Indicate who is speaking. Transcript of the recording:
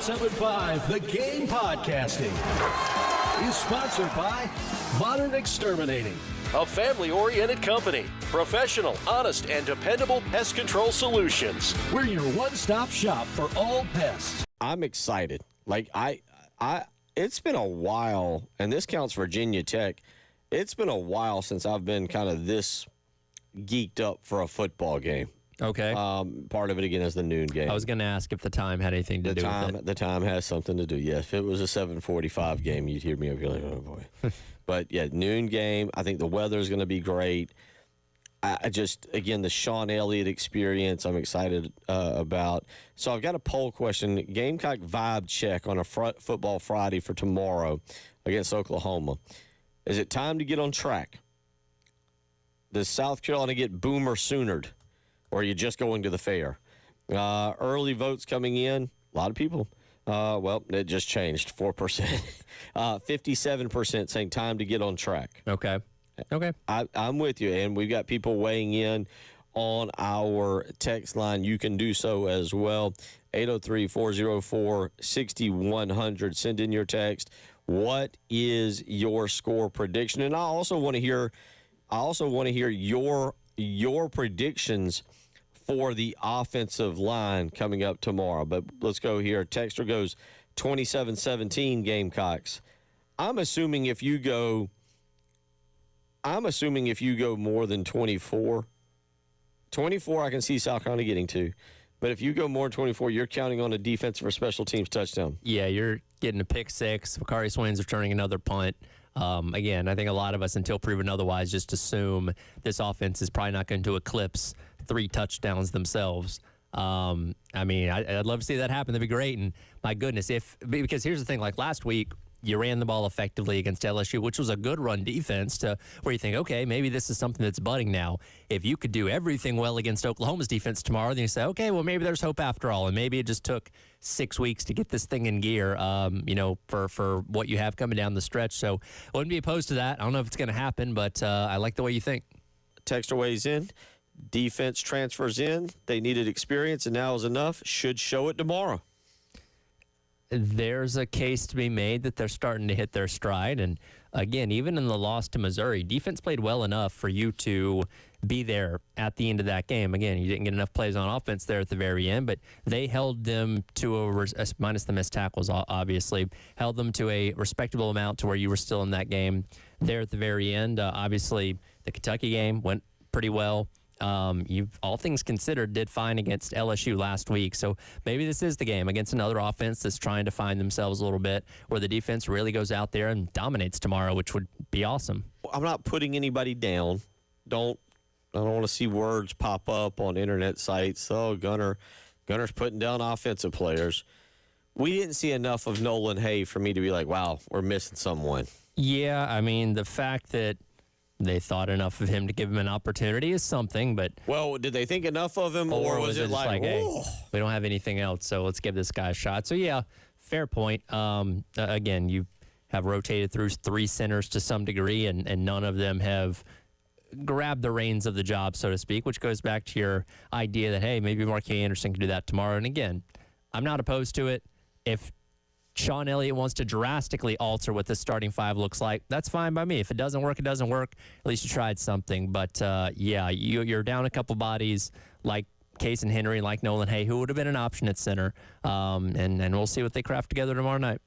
Speaker 1: 1075 The Game Podcasting is sponsored by Modern Exterminating, a family-oriented company. Professional, honest, and dependable pest control solutions. We're your one-stop shop for all pests.
Speaker 2: I'm excited. It's been a while, and this counts Virginia Tech. It's been a while since I've been kind of this geeked up for a football game.
Speaker 3: Okay.
Speaker 2: Part of it, again, is the noon game.
Speaker 3: I was going to ask if the time had anything to do with it.
Speaker 2: The time has something to do, yes. If it was a 7:45 game, you'd hear me be like, oh, boy. But, yeah, noon game. I think the weather's going to be great. Again, the Sean Elliott experience I'm excited about. So I've got a poll question. Gamecock vibe check on a football Friday for tomorrow against Oklahoma. Is it time to get on track? Does South Carolina get Boomer Soonered? Or are you just going to the fair? Early votes coming in. A lot of people. Well, it just changed, 4%. 57% saying time to get on track.
Speaker 3: Okay.
Speaker 2: I'm with you, and we've got people weighing in on our text line. You can do so as well. 803-404-6100. Send in your text. What is your score prediction? And I also want to hear your predictions for the offensive line coming up tomorrow. But let's go here. Texter goes 27-17 Gamecocks. I'm assuming if you go more than 24 I can see South Carolina getting to. But if you go more than 24, you're counting on a defensive or special teams touchdown.
Speaker 3: Yeah, you're getting a pick six. Bakari Swain's returning another punt. Again, I think a lot of us, until proven otherwise, just assume this offense is probably not going to eclipse 3 touchdowns themselves. I'd love to see that happen. That'd be great. And my goodness, because here's the thing, like last week, you ran the ball effectively against LSU, which was a good run defense to where you think, okay, maybe this is something that's budding now. If you could do everything well against Oklahoma's defense tomorrow, then you say, okay, well, maybe there's hope after all. And maybe it just took 6 weeks to get this thing in gear, for what you have coming down the stretch. So I wouldn't be opposed to that. I don't know if it's going to happen, but I like the way you think.
Speaker 2: Texter weighs in. Defense transfers in. They needed experience, and now is enough. Should show it tomorrow.
Speaker 3: There's a case to be made that they're starting to hit their stride. And, again, even in the loss to Missouri, defense played well enough for you to be there at the end of that game. Again, you didn't get enough plays on offense there at the very end, but they held them to minus the missed tackles, obviously, held them to a respectable amount to where you were still in that game there at the very end. Obviously, the Kentucky game went pretty well. All things considered, did fine against LSU last week. So maybe this is the game against another offense that's trying to find themselves a little bit, where the defense really goes out there and dominates tomorrow, which would be awesome.
Speaker 2: I'm not putting anybody down. I don't want to see words pop up on internet sites. Oh, Gunner's putting down offensive players. We didn't see enough of Nolan Hay for me to be like, wow, we're missing someone.
Speaker 3: Yeah, I mean, the fact that they thought enough of him to give him an opportunity is something, but...
Speaker 2: Well, did they think enough of him, or was it like
Speaker 3: hey, we don't have anything else, so let's give this guy a shot? So, yeah, fair point. Again, you have rotated through 3 centers to some degree, and none of them have grabbed the reins of the job, so to speak, which goes back to your idea that, hey, maybe Marquis Anderson can do that tomorrow. And, again, I'm not opposed to it. If Sean Elliott wants to drastically alter what the starting 5 looks like, that's fine by me. If it doesn't work, it doesn't work. At least you tried something. But, you're down a couple bodies like Case and Henry, like Nolan Hay, who would have been an option at center. And we'll see what they craft together tomorrow night.